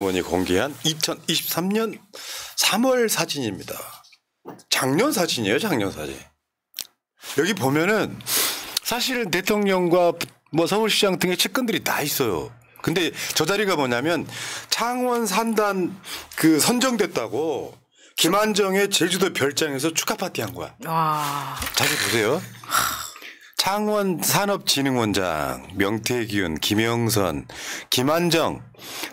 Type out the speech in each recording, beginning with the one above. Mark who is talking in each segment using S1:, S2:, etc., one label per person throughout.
S1: 의원이 공개한 2023년 3월 사진입니다. 작년 사진이에요, 작년 사진. 여기 보면은 사실은 대통령과 뭐 서울시장 등의 측근들이 다 있어요. 근데 저 자리가 뭐냐면 창원 산단 그 선정됐다고 김한정의 제주도 별장에서 축하 파티 한 거야.
S2: 와.
S1: 자세히 보세요. 창원 산업진흥원장, 명태균, 김영선, 김한정,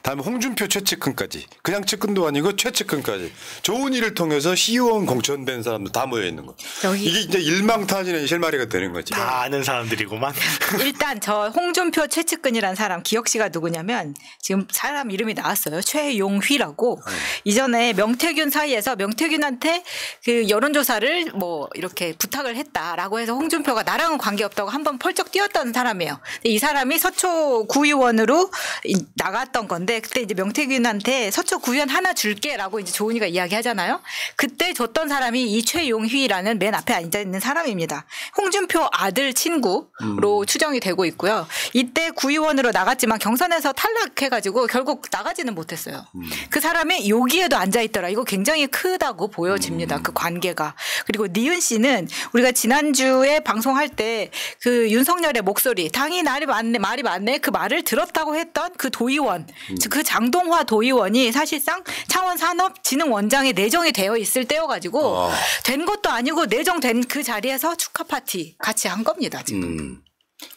S1: 다음에 홍준표 최측근까지. 그냥 측근도 아니고 최측근까지. 좋은 일을 통해서 시의원 공천된 사람들 다 모여 있는 거. 이게 이제 일망타진의 실마리가 되는 거지.
S3: 다 아는 사람들이구만.
S2: 일단 저 홍준표 최측근이라는 사람 기억 씨가 누구냐면 지금 사람 이름이 나왔어요. 최용휘라고. 이전에 명태균 사이에서 명태균한테 그 여론조사를 뭐 이렇게 부탁을 했다라고 해서 홍준표가 나랑은 관계없다고 한번 펄쩍 뛰었던 사람이에요. 이 사람이 서초 구의원으로 나갔던 건데 그때 이제 명태균한테 서초 구의원 하나 줄게라고 이제 조은이가 이야기하잖아요. 그때 줬던 사람이 이 최용휘라는 맨 앞에 앉아 있는 사람입니다. 홍준표 아들 친구로 추정이 되고 있고요. 이때 구의원으로 나갔지만 경선에서 탈락해가지고 결국 나가지는 못했어요. 그 사람이 여기에도 앉아 있더라. 이거 굉장히 크다고 보여집니다. 그 관계가. 그리고 니은 씨는 우리가 지난주에 방송할 때 그 윤석열의 목소리 당이 말이 많네 그 말을 들었다고 했던 그 도의원 그 장동화 도의원이 사실상 창원 산업진흥원장에 내정이 되어 있을 때여가지고 된 것도 아니고 내정된 그 자리에서 축하 파티 같이 한 겁니다. 지금.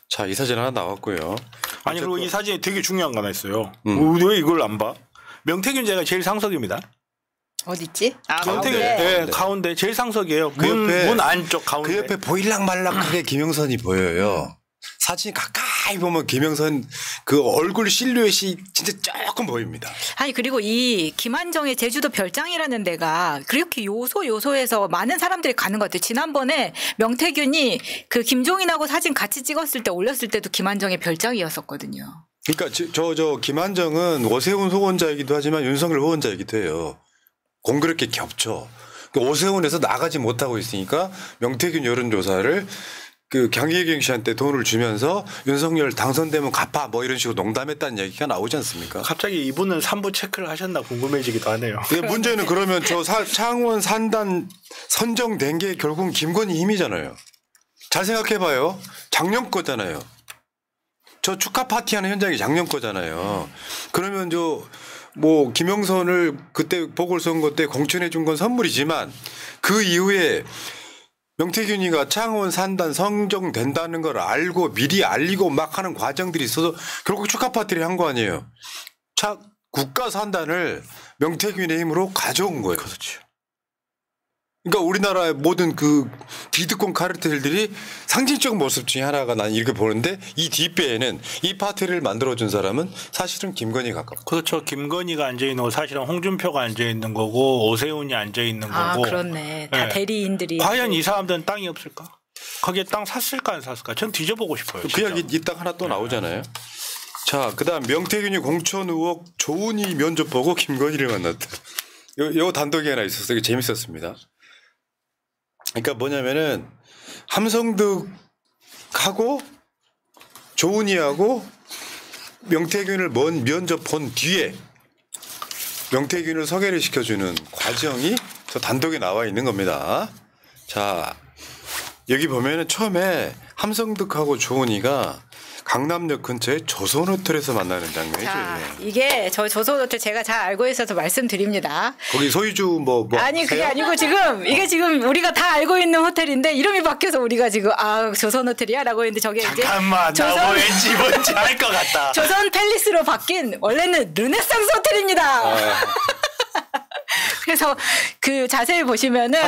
S1: 자, 이 사진 하나 나왔고요.
S3: 아니 그리고 이 사진에 되게 중요한 거 하나 있어요. 왜 이걸 안 봐? 명태균 제가 제일 상석입니다.
S2: 어딨지?
S3: 명태균 네, 가운데 제일 상석이에요. 문 안쪽 가운데.
S1: 그 옆에 보일락말락하게 김영선이 보여요. 사진 가까이 보면 김영선 그 얼굴 실루엣이 진짜 조금 보입니다.
S2: 아니 그리고 이 김한정의 제주도 별장이라는 데가 그렇게 요소에서 많은 사람들이 가는 것 같아요. 지난번에 명태균이 그 김종인하고 사진 같이 찍었을 때 올렸을 때도 김한정의 별장이었었거든요.
S1: 그러니까 저 김한정은 오세훈 후원자이기도 하지만 윤석열 후원자이기도 해요. 공교롭게 겹쳐. 오세훈에서 나가지 못하고 있으니까 명태균 여론조사를 그 강기경 씨한테 돈을 주면서 윤석열 당선되면 갚아 뭐 이런 식으로 농담했다는 얘기가 나오지 않습니까?
S3: 갑자기 이분은 3부 체크를 하셨나 궁금해지기도 하네요.
S1: 근데 문제는 그러면 저 창원 산단 선정된 게 결국은 김건희 힘이잖아요. 잘 생각해봐요. 작년 거잖아요. 저 축하 파티하는 현장이 작년 거잖아요. 그러면 뭐 김영선을 그때 보궐선거 때 공천해 준 건 선물이지만 그 이후에 명태균이가 창원 산단 선정된다는 걸 알고 미리 알리고 막 하는 과정들이 있어서 결국 축하 파티를 한 거 아니에요. 국가 산단을 명태균의 힘으로 가져온 거예요. 그렇죠. 그러니까 우리나라의 모든 그 기득권 카르텔들이 상징적 모습 중에 하나가 난 이렇게 보는데 이 뒷배에는 이 파티를 만들어준 사람은 사실은 김건희가 가깝고.
S3: 그렇죠. 김건희가 앉아있는 거고 사실은 홍준표가 앉아있는 거고 오세훈이 앉아있는 거고.
S2: 아 그렇네. 다 대리인들이.
S3: 과연 이 사람들은 땅이 없을까? 거기에 땅 샀을까 안 샀을까? 전 뒤져보고 싶어요.
S1: 그 이야기 이 땅 하나 또 나오잖아요. 자, 그다음 명태균이 공천 의혹 조은희 면접 보고 김건희를 만났다. 요 단독이 하나 있었어요. 이게 재밌었습니다. 그러니까 뭐냐면은 함성득하고 조은희하고 명태균을 면접 본 뒤에 명태균을 소개를 시켜주는 과정이 저 단독에 나와 있는 겁니다. 자, 여기 보면은 처음에 함성득하고 조은희가 강남역 근처에 조선호텔에서 만나는 장면이죠.
S2: 자, 이게 저 조선호텔 제가 잘 알고 있어서 말씀드립니다.
S1: 거기 소유주 뭐
S2: 아니 그게 아니고 이게 지금 우리가 다 알고 있는 호텔인데 이름이 바뀌어서 우리가 지금 조선호텔이야라고 했는데 저게
S3: 잠깐만 나 왠지 뭔지 알 것 같다.
S2: 조선 팰리스로 바뀐 원래는 르네상스 호텔입니다. 그래서 그 자세히 보시면은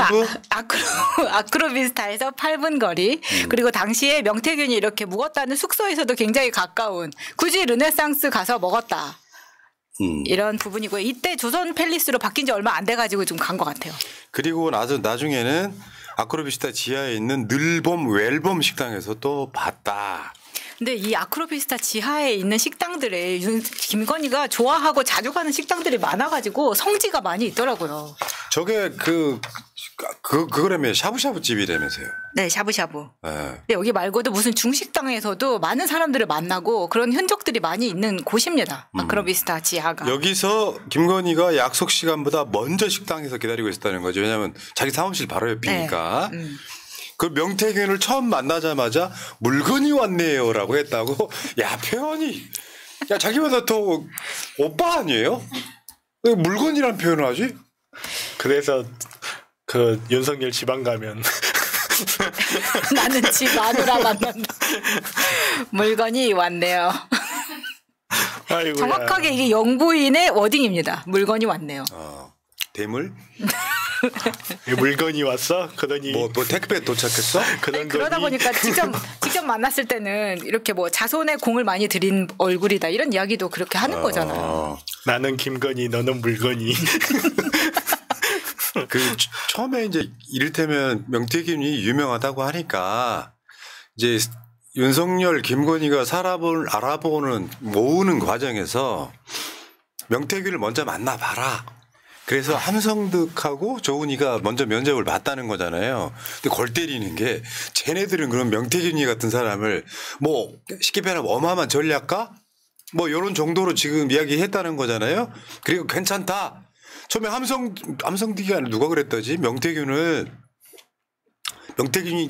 S2: 아크로비스타에서 8분 거리 그리고 당시에 명태균이 이렇게 묵었다는 숙소에서도 굉장히 가까운 굳이 르네상스 가서 먹었다. 이런 부분이고요. 이때 조선 팰리스로 바뀐 지 얼마 안 돼가지고 좀 간 것 같아요.
S1: 그리고 나중에는 아크로비스타 지하에 있는 늘봄 웰봄 식당에서 또 봤다.
S2: 근데 이 아크로비스타 지하에 있는 식당들에 김건희가 좋아하고 자주 가는 식당들이 많아가지고 성지가 많이 있더라고요.
S1: 저게 그 그거라면 샤브샤브 집이라면서요.
S2: 네, 샤브샤브.
S1: 예.
S2: 근데 여기 말고도 무슨 중식당에서도 많은 사람들을 만나고 그런 흔적들이 많이 있는 곳입니다. 아크로비스타 지하가.
S1: 여기서 김건희가 약속 시간보다 먼저 식당에서 기다리고 있었다는 거죠. 왜냐하면 자기 사무실 바로 옆이니까.
S2: 네.
S1: 그 명태균을 처음 만나자마자 물건이 왔네요라고 했다고. 야, 표현이. 야, 자기보다 더 오빠 아니에요? 왜 물건이란 표현을 하지?
S3: 그래서 그 윤석열 지방 가면
S2: 나는 집 마누라 만난다. 물건이 왔네요.
S3: 아이고야.
S2: 정확하게 이게 영부인의 워딩입니다. 물건이 왔네요.
S1: 대물?
S3: 물건이 왔어? 그러니
S1: 뭐 택배 도착했어?
S3: 그런
S2: 그러다
S3: 거니?
S2: 보니까 직접 만났을 때는 이렇게 뭐 자손의 공을 많이 들인 얼굴이다 이런 이야기도 그렇게 하는 거잖아요.
S3: 나는 김건희, 너는 물건이.
S1: 처음에 이제 이를테면 명태균이 유명하다고 하니까 이제 윤석열, 김건희가 사람을 알아보는 모으는 과정에서 명태균을 먼저 만나봐라. 그래서 함성득하고 조은희가 먼저 면접을 봤다는 거잖아요. 근데 골 때리는 게 쟤네들은 그런 명태균이 같은 사람을 뭐 쉽게 말하면 어마어마한 전략가? 뭐 이런 정도로 지금 이야기했다는 거잖아요. 그리고 괜찮다. 처음에 함성득이 아니라 누가 그랬더지? 명태균이가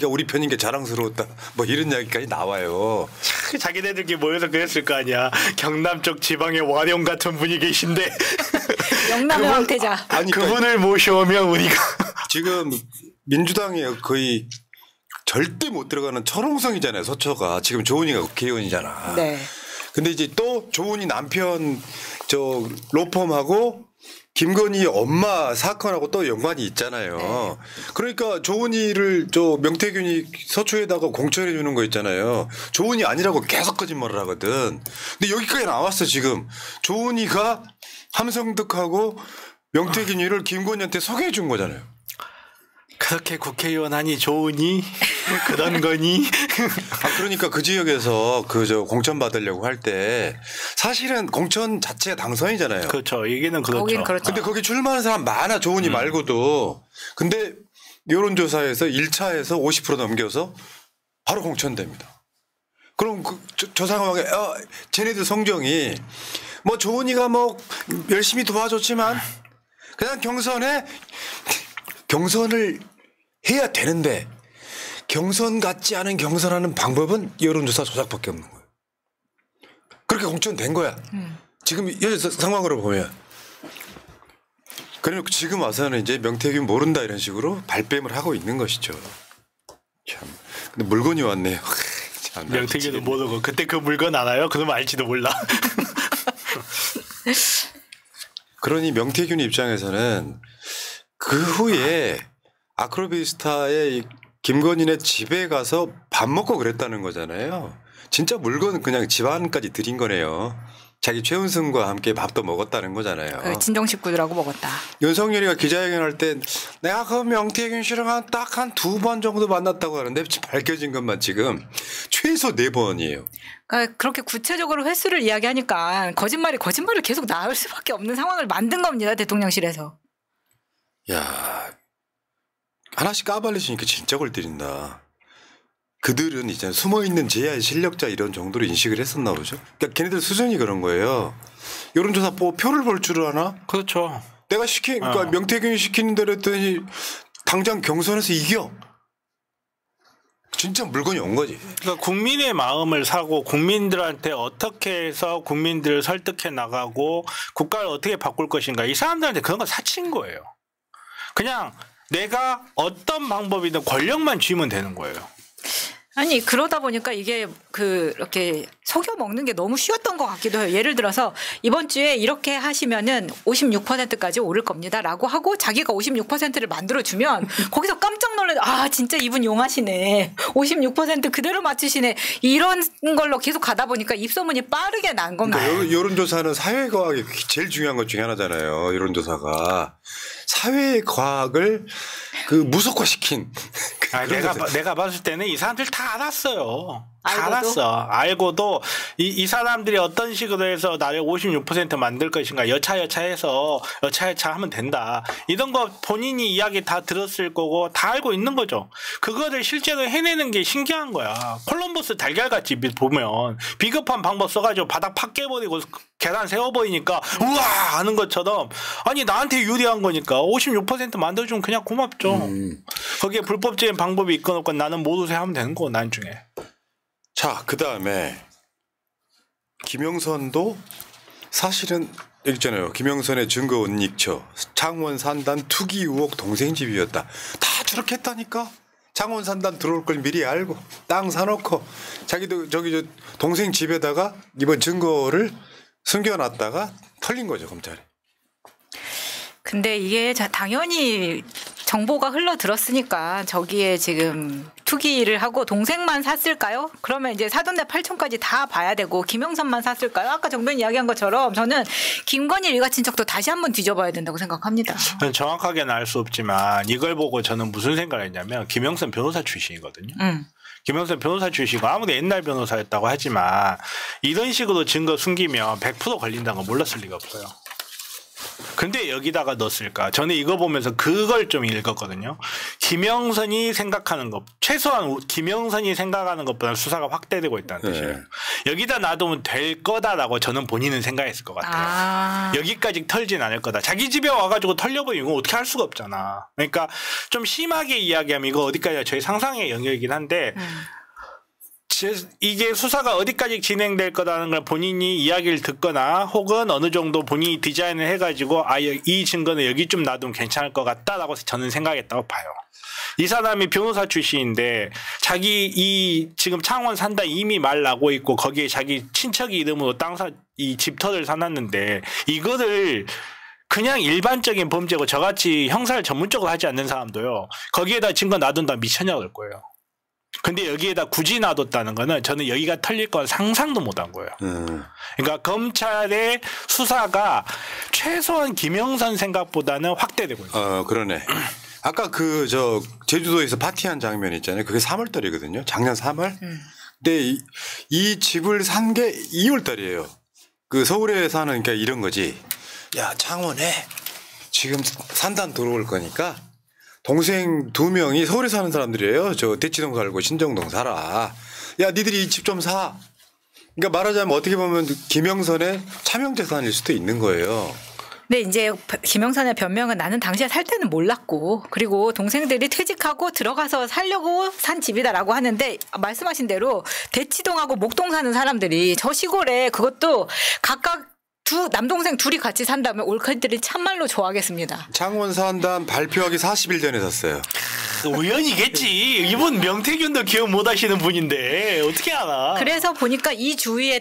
S1: 우리 편인 게 자랑스러웠다. 뭐 이런 이야기까지 나와요.
S3: 자기네들끼리 모여서 그랬을 거 아니야. 경남 쪽 지방에 와룡 같은 분이 계신데
S2: 영남의 황태자.
S1: 아니,
S3: 그분을 모셔오면 우리가
S1: 지금 민주당에 거의 절대 못 들어가는 철옹성이잖아요. 서초가. 지금 조은희가 국회의원이잖아.
S2: 네.
S1: 근데 이제 또 조은희 남편 저 로펌하고 김건희 엄마 사건하고 또 연관이 있잖아요.
S2: 네.
S1: 그러니까 조은희를 저 명태균이 서초에다가 공천해 주는 거 있잖아요. 조은희 아니라고 계속 거짓말을 하거든. 근데 여기까지 나왔어 지금. 조은희가 함성득하고 명태균이를 김건희한테 소개해 준 거잖아요.
S3: 그렇게 국회의원 하니 좋으니 그런 거니.
S1: 그러니까 그 지역에서 저 공천 받으려고 할 때 사실은 공천 자체가 당선이잖아요.
S3: 그렇죠. 얘기는 그렇죠.
S2: 거긴 그렇죠.
S1: 근데 거기 출마하는 사람 많아. 조은희 말고도. 근데 여론조사에서 1차에서 50% 넘겨서 바로 공천됩니다. 그럼 저 상황에 쟤네들 성정이 뭐 조은희가 뭐 열심히 도와줬지만 그냥 경선을 해야 되는데 경선 같지 않은 경선하는 방법은 여론조사 조작밖에 없는 거예요. 그렇게 공천된 거야. 지금 이 상황으로 보면. 그러니까 지금 와서는 이제 명태균 모른다 이런 식으로 발뺌을 하고 있는 것이죠. 참. 근데 물건이 왔네요.
S3: 명태균은 모르고 그때 그 물건 알아요? 그러면 알지도 몰라.
S1: 그러니 명태균 입장에서는 그 후에 아크로비스타의 김건희네 집에 가서 밥 먹고 그랬다는 거잖아요. 진짜 물건은 그냥 집안까지 들인 거네요. 자기 최은승과 함께 밥도 먹었다는 거잖아요.
S2: 그 친정 식구들하고 먹었다.
S1: 윤석열이가 기자회견할 때 내가 그 명태균 씨랑 딱 한 2번 정도 만났다고 하는데 밝혀진 것만 지금 최소 4번이에요.
S2: 그러니까 그렇게 구체적으로 횟수를 이야기하니까 거짓말을 계속 나올 수밖에 없는 상황을 만든 겁니다. 대통령실에서.
S1: 야, 하나씩 까발리시니까 진짜 골 때린다. 그들은 이제 숨어있는 제야의 실력자 이런 정도로 인식을 했었나 보죠. 그러니까 걔네들 수준이 그런 거예요. 여론조사 표를 볼 줄을 아나?
S3: 그렇죠.
S1: 내가 그러니까 명태균이 시키는 대로 했더니 당장 경선에서 이겨. 진짜 물건이 온 거지.
S3: 그러니까 국민의 마음을 사고 국민들한테 어떻게 해서 국민들을 설득해 나가고 국가를 어떻게 바꿀 것인가. 이 사람들한테 그런 거 사친 거예요. 그냥 내가 어떤 방법이든 권력만 쥐면 되는 거예요.
S2: 아니 그러다 보니까 이게 이렇게 속여 먹는 게 너무 쉬웠던 것 같기도 해요. 예를 들어서 이번 주에 이렇게 하시면은 56%까지 오를 겁니다라고 하고 자기가 56%를 만들어 주면 거기서 깜짝 놀래. 진짜 이분 용하시네. 56% 그대로 맞추시네. 이런 걸로 계속 가다 보니까 입소문이 빠르게 난 겁니다.
S1: 그러니까 여론조사는 사회과학이 제일 중요한 것 중에 하나잖아요. 여론조사가 사회과학을 무속화시킨
S3: 내가 봤을 때는 이 사람들 다 알았어요. 다
S2: 알고도?
S3: 알았어. 알고도 이 사람들이 어떤 식으로 해서 나를 56% 만들 것인가 여차해서 여차하면 된다. 이런 거 본인이 이야기 다 들었을 거고 다 알고 있는 거죠. 그거를 실제로 해내는 게 신기한 거야. 콜럼버스 달걀같이 보면 비겁한 방법 써가지고 바닥 팍 깨버리고 계단 세워버리니까 우와 하는 것처럼 아니 나한테 유리한 거니까 56% 만들어주면 그냥 고맙죠. 거기에 불법적인 방법이 있건 없건 나는 모두 하면 되는 거 나중에.
S1: 자, 그 다음에 김영선도 사실은 여기 있잖아요. 김영선의 증거 은닉처, 창원 산단 투기 의혹 동생 집이었다. 다 저렇게 했다니까. 창원 산단 들어올 걸 미리 알고 땅 사놓고 자기도 저기 저 동생 집에다가 이번 증거를 숨겨놨다가 털린 거죠, 검찰이.
S2: 근데 이게 당연히 정보가 흘러들었으니까 저기에 지금 투기를 하고 동생만 샀을까요? 그러면 이제 사돈네 팔촌까지 다 봐야 되고 김영선만 샀을까요? 아까 정변 이야기한 것처럼 저는 김건희 일가 친척도 다시 한번 뒤져봐야 된다고 생각합니다.
S3: 저는 정확하게는 알 수 없지만 이걸 보고 저는 무슨 생각을 했냐면 김영선 변호사 출신이거든요. 김영선 변호사 출신이고 아무리 옛날 변호사였다고 하지만 이런 식으로 증거 숨기면 100% 걸린다는 거 몰랐을 리가 없어요. 근데 여기다가 넣었을까? 저는 이거 보면서 그걸 좀 읽었거든요. 김영선이 생각하는 것, 최소한 김영선이 생각하는 것보다 수사가 확대되고 있다는 뜻이에요. 여기다 놔두면 될 거다라고 저는 본인은 생각했을 것 같아요. 여기까지 털진 않을 거다. 자기 집에 와가지고 털려버리면 이거 어떻게 할 수가 없잖아. 그러니까 좀 심하게 이야기하면 이거 어디까지나 저희 상상의 영역이긴 한데 이게 수사가 어디까지 진행될 거라는 걸 본인이 이야기를 듣거나 혹은 어느 정도 본인이 디자인을 해가지고 이 증거는 여기 좀 놔두면 괜찮을 것 같다라고 저는 생각했다고 봐요. 이 사람이 변호사 출신인데 자기 지금 창원 산다 이미 말 나고 있고 거기에 자기 친척이 이름으로 이 집터를 사놨는데 이거를 그냥 일반적인 범죄고 저같이 형사를 전문적으로 하지 않는 사람도요. 거기에다 증거 놔둔다 미쳤냐 그럴 거예요. 근데 여기에다 굳이 놔뒀다는 거는 저는 여기가 털릴 건 상상도 못한 거예요. 그러니까 검찰의 수사가 최소한 김영선 생각보다는 확대되고 있어요.
S1: 그러네. 아까 제주도에서 파티한 장면 있잖아요. 그게 3월달이거든요. 작년 3월. 근데 이 집을 산 게 2월달이에요. 그 서울에 사는 그러니까 이런 거지. 야, 창원에 지금 산단 들어올 거니까 동생 2명이 서울에 사는 사람들이에요. 저 대치동 살고 신정동 살아. 야, 니들이 이 집 좀 사. 그러니까 말하자면 어떻게 보면 김영선의 차명재산일 수도 있는 거예요.
S2: 근데 이제 김영선의 변명은 나는 당시에 살 때는 몰랐고 그리고 동생들이 퇴직하고 들어가서 살려고 산 집이다라고 하는데 말씀하신 대로 대치동하고 목동 사는 사람들이 저 시골에 그것도 각각 남동생 둘이 같이 산다면 올클들이 참말로 좋아하겠습니다.
S1: 창원 산단 발표하기 40일 전에 샀어요.
S3: 우연이겠지. 이분 명태균도 기억 못 하시는 분인데 어떻게 알아.
S2: 그래서 보니까 이 주위에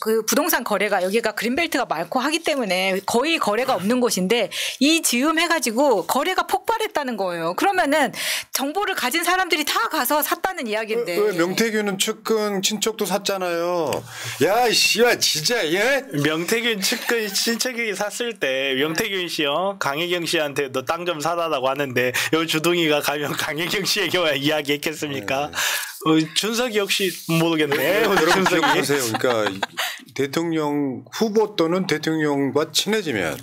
S2: 그 부동산 거래가 여기가 그린벨트가 많고 하기 때문에 거의 거래가 없는 곳인데 이 즈음 해가지고 거래가 폭발했다는 거예요. 그러면은 정보를 가진 사람들이 다 가서 샀다는 이야기인데.
S1: 왜 명태균은 측근 친척도 샀잖아요. 야, 씨야 진짜 얘.
S3: 명태균 측근 친척이 샀을 때 명태균 씨요 강혜경 씨한테 너 땅 좀 사달라고 하는데 요 주둥이가 가면 강혜경 씨의 경우에 이야기했겠습니까? 준석이 역시 모르겠네.
S1: 여러분 기억하세요. 그러니까 대통령 후보 또는 대통령과 친해지면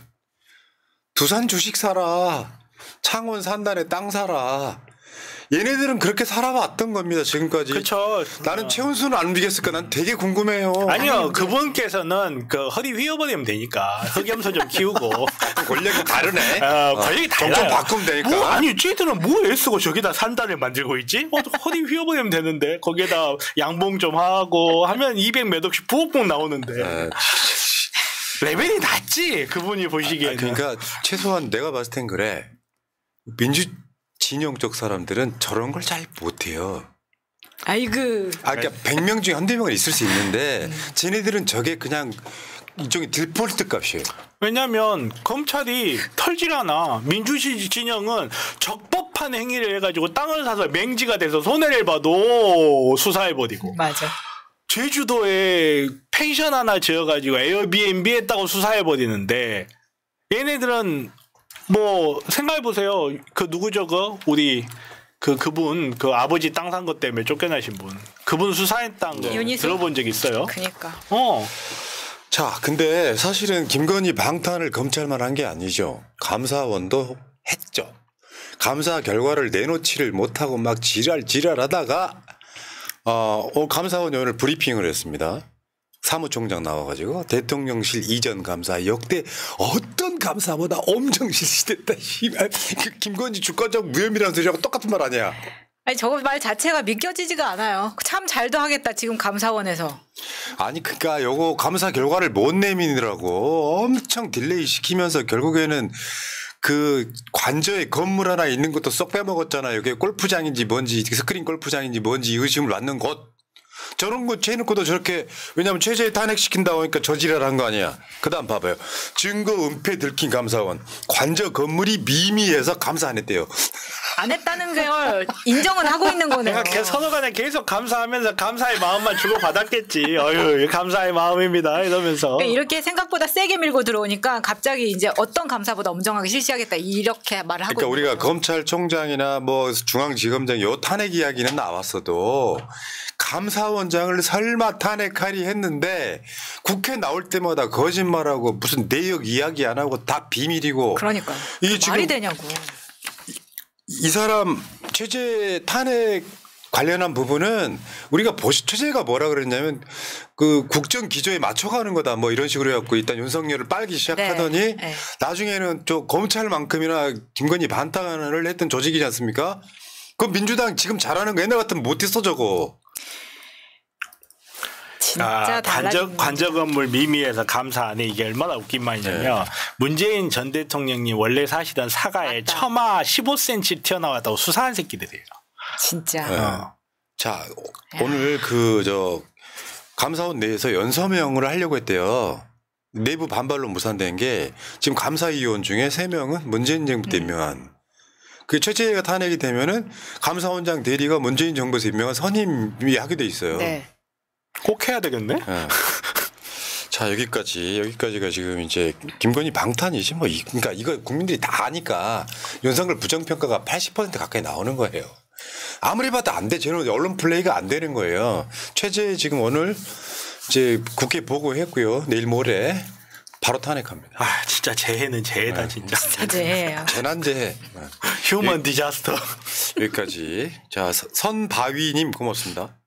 S1: 두산 주식 사라. 창원 산단에 땅 사라. 얘네들은 그렇게 살아왔던 겁니다. 지금까지.
S3: 그렇죠.
S1: 나는 최은수는 안 움직였을까? 난 되게 궁금해요.
S3: 아니요. 그분께서는 그 허리 휘어버리면 되니까 흑염소 좀 키우고.
S1: 권력이 다르네.
S3: 권력이 달라요.
S1: 좀 바꾸면 되니까.
S3: 아니 쟤들은 뭐 애쓰고 저기다 산단을 만들고 있지? 허리 휘어버리면 되는데 거기에다 양봉 좀 하고 하면 200 몇 억씩 부엌봉 나오는데. 레벨이 낮지. 그분이 보시기에는.
S1: 그러니까 최소한 내가 봤을 땐 그래. 민주 진영 쪽 사람들은 저런 걸 잘 못해요.
S2: 아이고.
S1: 그러니까 100명 중에 한두 명은 있을 수 있는데 쟤네들은 저게 그냥 일종의 딜폴트 값이에요.
S3: 왜냐하면 검찰이 털질 않아. 민주시 진영은 적법한 행위를 해가지고 땅을 사서 맹지가 돼서 손해를 봐도 수사해버리고.
S2: 맞아.
S3: 제주도에 펜션 하나 지어가지고 에어비앤비 했다고 수사해버리는데 얘네들은 뭐 생각해보세요. 그 누구죠? 우리 그분 그 아버지 땅 산 것 때문에 쫓겨나신 분. 그분 수사했다는 거
S2: 윤희숙?
S3: 들어본 적 있어요?
S2: 그러니까.
S1: 자, 근데 사실은 김건희 방탄을 검찰만 한 게 아니죠. 감사원도 했죠. 감사 결과를 내놓지를 못하고 막 지랄하다가 감사원이 오늘 브리핑을 했습니다. 사무총장 나와가지고 대통령실 이전 감사 역대 어떤 감사보다 엄청 실시됐다. 그 김건희 주권적 무혐의라는 소리하고 똑같은 말 아니야.
S2: 아니 저거 말 자체가 믿겨지지가 않아요. 참 잘도 하겠다 지금 감사원에서.
S1: 아니 그러니까 요거 감사 결과를 못 내미느라고 엄청 딜레이 시키면서 결국에는 그 관저에 건물 하나 있는 것도 쏙 빼먹었잖아요. 이게 골프장인지 뭔지 스크린 골프장인지 뭔지 의심을 받는 곳. 저런 거 채놓고도 저렇게 왜냐하면 최저에 탄핵시킨다고 하니까 저지랄한 거 아니야. 그다음 봐봐요. 증거 은폐 들킨 감사원. 관저 건물이 미미해서 감사 안 했대요.
S2: 안 했다는 걸 인정은 하고 있는 거네요.
S3: 그러니까 서로 간에 계속 감사하면서 감사의 마음만 주고 받았겠지. 어휴 감사의 마음입니다 이러면서.
S2: 이렇게 생각보다 세게 밀고 들어오니까 갑자기 이제 어떤 감사보다 엄정하게 실시하겠다 이렇게 말을 하고
S1: 그러니까 우리가
S2: 있는 거예요.
S1: 검찰총장이나 뭐 중앙지검장 요 탄핵 이야기는 나왔어도 감사원장을 설마 탄핵하리 했는데 국회 나올 때마다 거짓말하고 무슨 내역 이야기 안 하고 다 비밀이고.
S2: 그러니까
S1: 이게 지금
S2: 말이 되냐고.
S1: 이 사람 최재 탄핵 관련한 부분은 우리가 최재가 뭐라 그랬냐면 그 국정 기조에 맞춰가는 거다 뭐 이런 식으로 해갖고 일단 윤석열을 빨기 시작하더니
S2: 네.
S1: 나중에는 저 검찰만큼이나 김건희 반탄을 했던 조직이지 않습니까? 그 민주당 지금 잘하는 거 옛날 같으면 못했어 저거.
S2: 진짜
S3: 관저 건물 미미에서 감사 안 해. 이게 얼마나 웃긴 말이냐면 문재인 전 대통령님 원래 사시던 사가에
S2: 맞다.
S3: 처마 15cm 튀어나왔다고 수사한 새끼들이에요.
S2: 진짜.
S1: 네. 자 오늘 그 감사원 내에서 연서명을 하려고 했대요. 내부 반발로 무산된 게 지금 감사위원 중에 3명은 문재인 정부 때 임명한. 그 최재가 탄핵이 되면은 감사원장 대리가 문재인 정부에서 임명한 선임이 하게 돼 있어요.
S2: 네.
S3: 꼭 해야 되겠네.
S1: 네. 자 여기까지가 지금 이제 김건희 방탄이지 뭐 그러니까 이거 국민들이 다 아니까 윤석열 부정평가가 80% 가까이 나오는 거예요. 아무리 봐도 안 돼. 쟤는 언론 플레이가 안 되는 거예요. 최재 지금 오늘 이제 국회 보고했고요. 내일 모레 바로 탄핵합니다.
S3: 아 진짜 재해는 재해다 진짜.
S2: 진짜 재해예요.
S1: 재난재해.
S3: 휴먼 디자스터.
S1: 여기까지. 자 선바위님 고맙습니다.